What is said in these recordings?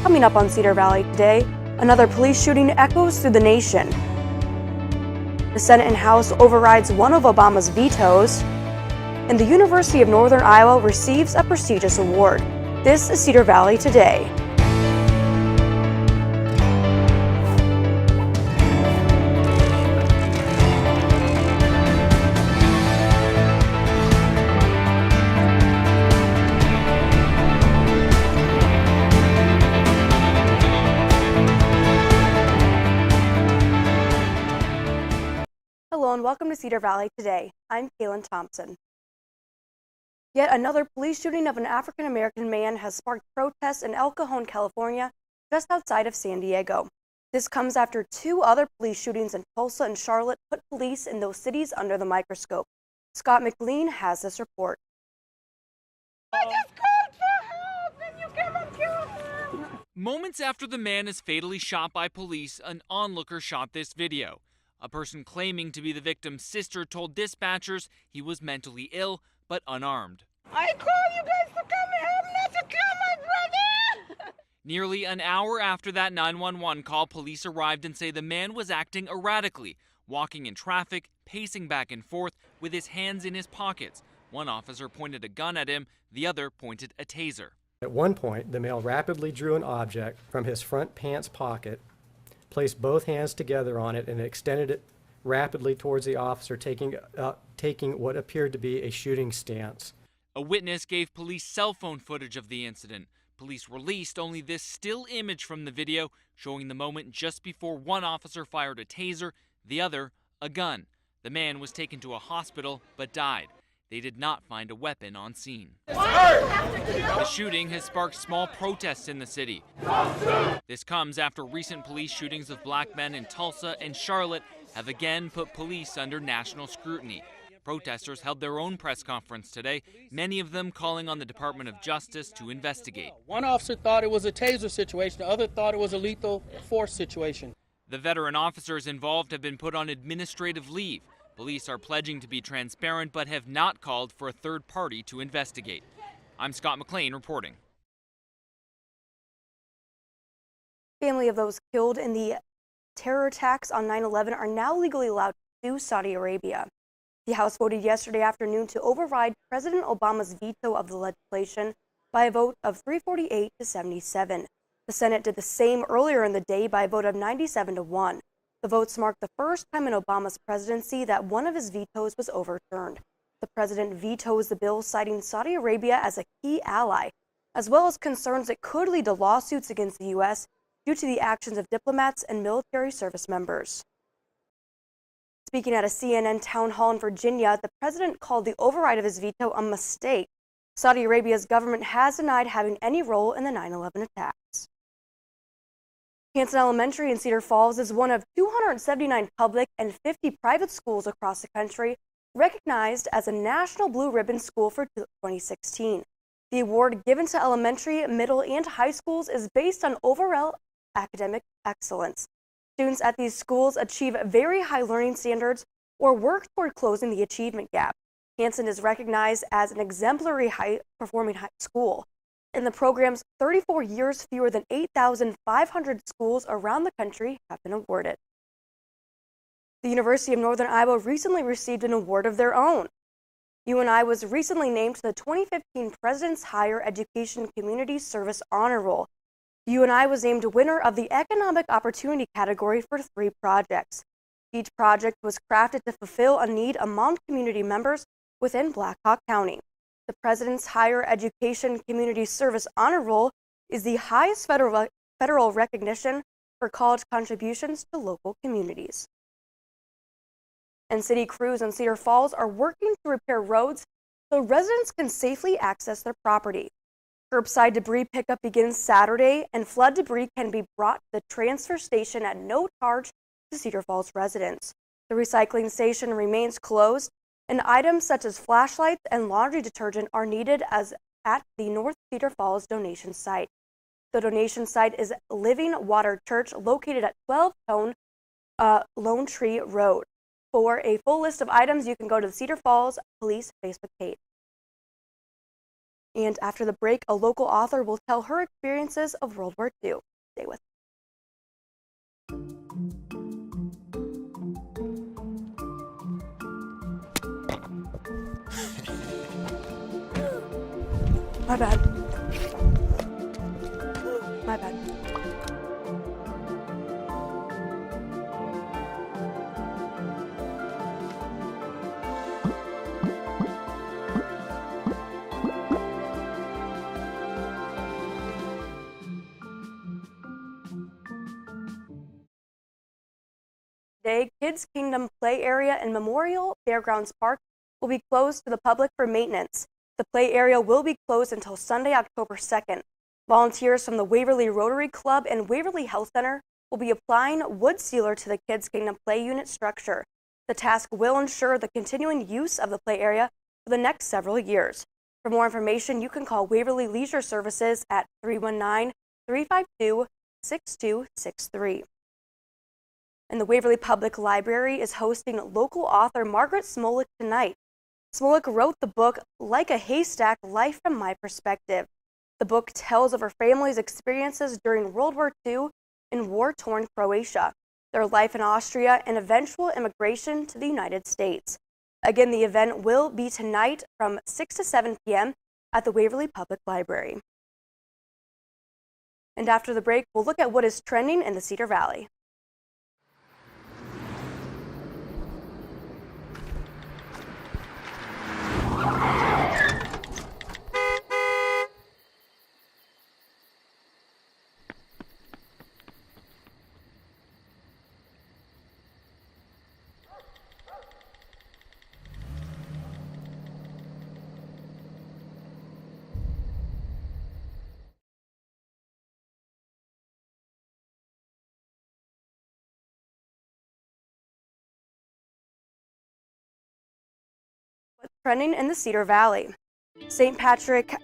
Coming up on Cedar Valley today, another police shooting echoes through the nation. The Senate and House overrides one of Obama's vetoes, and the University of Northern Iowa receives a prestigious award. This is Cedar Valley Today. Hello and welcome to Cedar Valley Today. I'm Kaylin Thompson. Yet another police shooting of an African-American man has sparked protests in El Cajon, California, just outside of San Diego. This comes after two other police shootings in Tulsa and Charlotte put police in those cities under the microscope. Scott McLean has this report. I just called for help and you came and killed him. Moments after the man is fatally shot by police, an onlooker shot this video. A person claiming to be the victim's sister told dispatchers he was mentally ill but unarmed. I called you guys to come help, not to kill my brother. Nearly an hour after that 911 call, police arrived and say the man was acting erratically, walking in traffic, pacing back and forth with his hands in his pockets. One officer pointed a gun at him, the other pointed a taser. At one point, the male rapidly drew an object from his front pants pocket, placed both hands together on it, and extended it rapidly towards the officer, taking what appeared to be a shooting stance. A witness gave police cell phone footage of the incident. Police released only this still image from the video, showing the moment just before one officer fired a taser, the other a gun. The man was taken to a hospital but died. They did not find a weapon on scene. The shooting has sparked small protests in the city. This comes after recent police shootings of black men in Tulsa and Charlotte have again put police under national scrutiny. Protesters held their own press conference today, many of them calling on the Department of Justice to investigate. One officer thought it was a taser situation, the other thought it was a lethal force situation. The veteran officers involved have been put on administrative leave. Police are pledging to be transparent but have not called for a third party to investigate. I'm Scott McLean reporting. Family of those killed in the terror attacks on 9/11 are now legally allowed to sue Saudi Arabia. The House voted yesterday afternoon to override President Obama's veto of the legislation by a vote of 348 to 77. The Senate did the same earlier in the day by a vote of 97 to 1. The votes marked the first time in Obama's presidency that one of his vetoes was overturned. The president vetoes the bill, citing Saudi Arabia as a key ally, as well as concerns it could lead to lawsuits against the U.S. due to the actions of diplomats and military service members. Speaking at a CNN town hall in Virginia, the president called the override of his veto a mistake. Saudi Arabia's government has denied having any role in the 9/11 attacks. Hanson Elementary in Cedar Falls is one of 279 public and 50 private schools across the country recognized as a National Blue Ribbon School for 2016. The award given to elementary, middle, and high schools is based on overall academic excellence. Students at these schools achieve very high learning standards or work toward closing the achievement gap. Hanson is recognized as an exemplary high-performing school. In the program's 34 years, fewer than 8,500 schools around the country have been awarded. The University of Northern Iowa recently received an award of their own. UNI was recently named to the 2015 President's Higher Education Community Service Honor Roll. UNI was named winner of the Economic Opportunity category for 3 projects. Each project was crafted to fulfill a need among community members within Black Hawk County. The President's Higher Education Community Service Honor Roll is the highest federal recognition for college contributions to local communities. And city crews in Cedar Falls are working to repair roads so residents can safely access their property. Curbside debris pickup begins Saturday, and flood debris can be brought to the transfer station at no charge to Cedar Falls residents. The recycling station remains closed, and items such as flashlights and laundry detergent are needed as at the North Cedar Falls donation site. The donation site is Living Water Church, located at 12 Lone Tree Road. For a full list of items, you can go to the Cedar Falls Police Facebook page. And after the break, a local author will tell her experiences of World War II. Stay with My bad. My bad. Today, Kids Kingdom Play Area and Memorial Fairgrounds Park will be closed to the public for maintenance. The play area will be closed until Sunday, October 2nd. Volunteers from the Waverly Rotary Club and Waverly Health Center will be applying wood sealer to the Kids Kingdom Play Unit structure. The task will ensure the continuing use of the play area for the next several years. For more information, you can call Waverly Leisure Services at 319-352-6263. And the Waverly Public Library is hosting local author Margaret Smolik tonight. Smolik wrote the book Like a Haystack, Life from My Perspective. The book tells of her family's experiences during World War II in war-torn Croatia, their life in Austria, and eventual immigration to the United States. Again, the event will be tonight from 6 to 7 p.m. at the Waverly Public Library. And after the break, we'll look at what is trending in the Cedar Valley. What's trending in the Cedar Valley? St. Patrick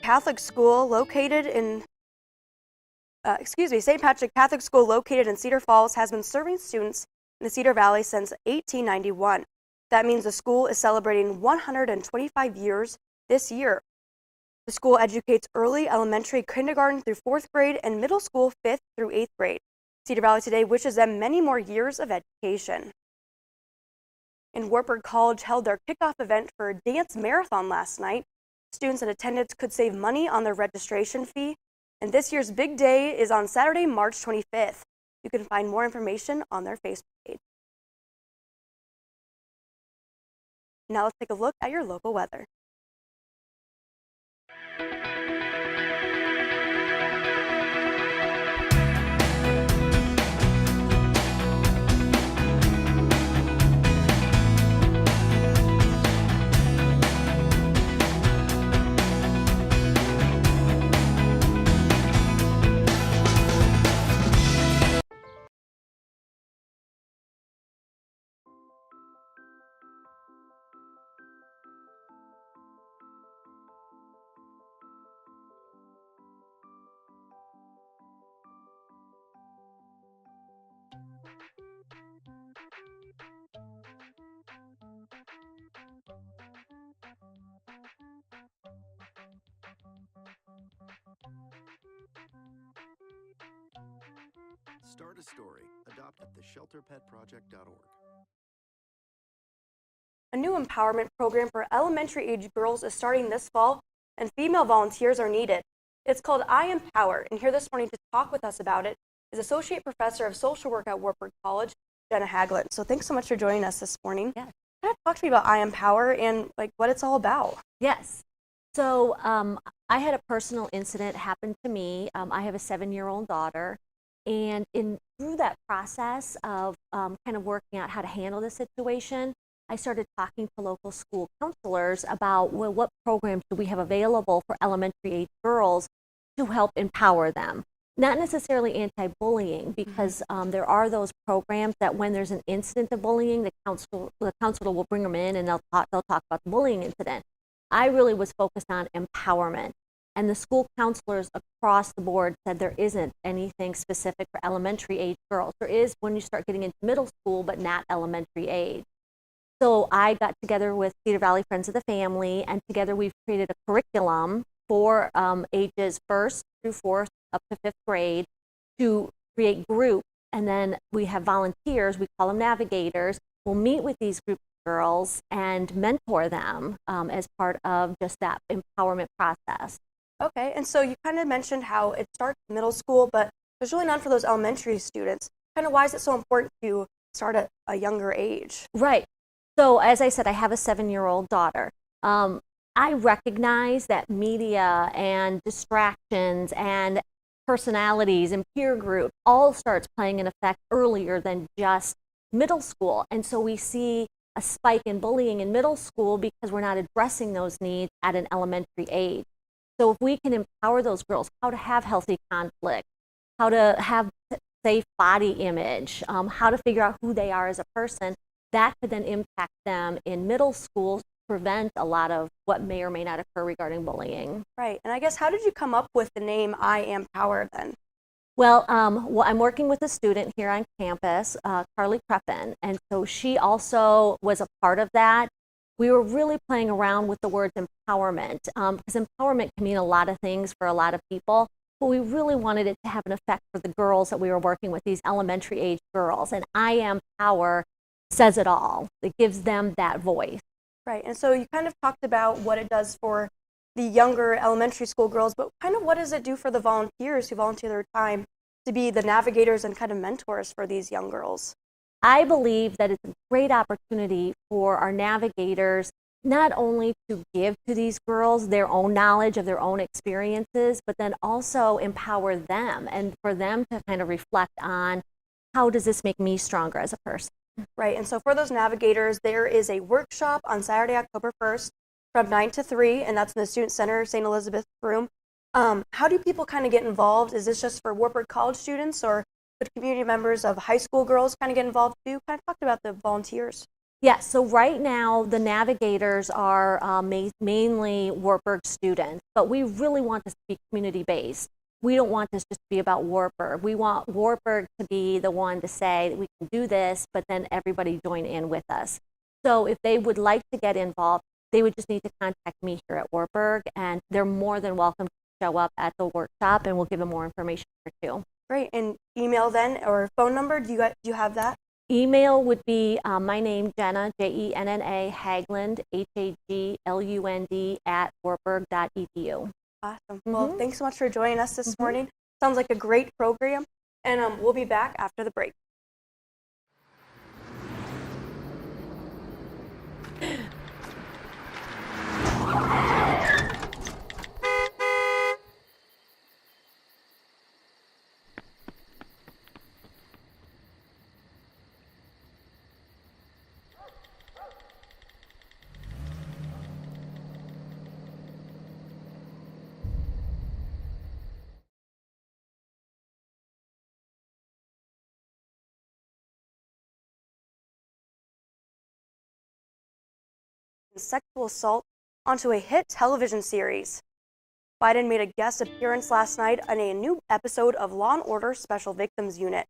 Catholic School located in St. Patrick Catholic School located in Cedar Falls has been serving students in the Cedar Valley since 1891. That means the school is celebrating 125 years this year. The school educates early elementary, kindergarten through 4th grade, and middle school 5th through 8th grade. Cedar Valley Today wishes them many more years of education. And Wartburg College held their kickoff event for a dance marathon last night. Students in attendance could save money on their registration fee. And this year's big day is on Saturday, March 25th. You can find more information on their Facebook page. Now let's take a look at your local weather. Start a story. Adopt at theshelterpetproject.org. A new empowerment program for elementary age girls is starting this fall, and female volunteers are needed. It's called I Empower, and here this morning to talk with us about it is Associate Professor of Social Work at Wartburg College, Jenna Haglund. So thanks so much for joining us this morning. Yeah. Kind of talk to me about I Empower and what it's all about. Yes. So I had a personal incident happen to me. I have a 7-year-old daughter, and through that process of kind of working out how to handle the situation, I started talking to local school counselors about, well, what programs do we have available for elementary age girls to help empower them? Not necessarily anti-bullying, because there are those programs that when there's an incident of bullying, the counselor will bring them in and they'll talk about the bullying incident. I really was focused on empowerment, and the school counselors across the board said there isn't anything specific for elementary age girls. There is when you start getting into middle school, but not elementary age. So I got together with Cedar Valley Friends of the Family, and together we've created a curriculum for ages 1st through 4th up to 5th grade to create groups. And then we have volunteers, we call them navigators. We'll meet with these groups of girls and mentor them as part of just that empowerment process. Okay, and so you kind of mentioned how it starts in middle school, but there's really none for those elementary students. Kind of why is it so important to start at a younger age? Right. So as I said, I have a 7-year-old daughter. I recognize that media and distractions and personalities and peer group all starts playing an effect earlier than just middle school. And so we see a spike in bullying in middle school because we're not addressing those needs at an elementary age. So if we can empower those girls how to have healthy conflict, how to have safe body image, how to figure out who they are as a person, that could then impact them in middle school, prevent a lot of what may or may not occur regarding bullying. Right, and I guess how did you come up with the name I Am Power then? Well, I'm working with a student here on campus, Carly Kreppen, and so she also was a part of that. We were really playing around with the words empowerment, because empowerment can mean a lot of things for a lot of people, but we really wanted it to have an effect for the girls that we were working with, these elementary age girls, and I Am Power says it all. It gives them that voice. Right, and so you kind of talked about what it does for the younger elementary school girls, but kind of what does it do for the volunteers who volunteer their time to be the navigators and kind of mentors for these young girls? I believe that it's a great opportunity for our navigators not only to give to these girls their own knowledge of their own experiences, but then also empower them and for them to kind of reflect on how does this make me stronger as a person. Right, and so for those navigators, there is a workshop on Saturday, October 1st from 9 to 3, and that's in the Student Center, St. Elizabeth room. How do people kind of get involved? Is this just for Wartburg College students, or could community members of high school girls kind of get involved too? Kind of talked about the volunteers. Yeah, so right now the navigators are mainly Wartburg students, but we really want this to be community-based. We don't want this just to be about Wartburg. We want Wartburg to be the one to say that we can do this, but then everybody join in with us. So if they would like to get involved, they would just need to contact me here at Wartburg, and they're more than welcome to show up at the workshop, and we'll give them more information here too. Great, and email then, or phone number, do you have that? Email would be my name, Jenna, Jenna, Haglund, Haglund, at wartburg.edu. Awesome. Well, thanks so much for joining us this morning. Sounds like a great program, and we'll be back after the break. Sexual assault onto a hit television series. Biden made a guest appearance last night on a new episode of Law & Order Special Victims Unit.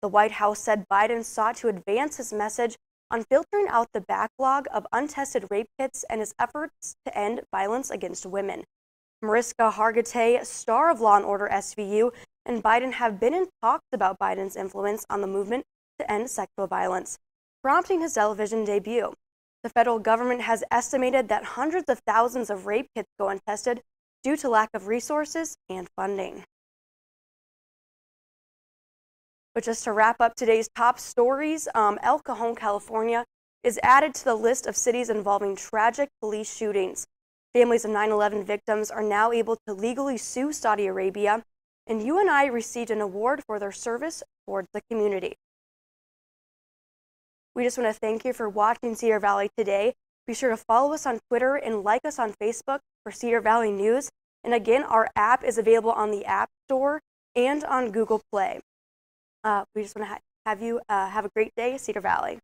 The White House said Biden sought to advance his message on filtering out the backlog of untested rape kits and his efforts to end violence against women. Mariska Hargitay, star of Law & Order SVU, and Biden have been in talks about Biden's influence on the movement to end sexual violence, prompting his television debut. The federal government has estimated that hundreds of thousands of rape kits go untested due to lack of resources and funding. But just to wrap up today's top stories, El Cajon, California is added to the list of cities involving tragic police shootings. Families of 9/11 victims are now able to legally sue Saudi Arabia, and UNI received an award for their service towards the community. We just want to thank you for watching Cedar Valley today. Be sure to follow us on Twitter and like us on Facebook for Cedar Valley News. And again, our app is available on the App Store and on Google Play. We just want to have you have a great day, Cedar Valley.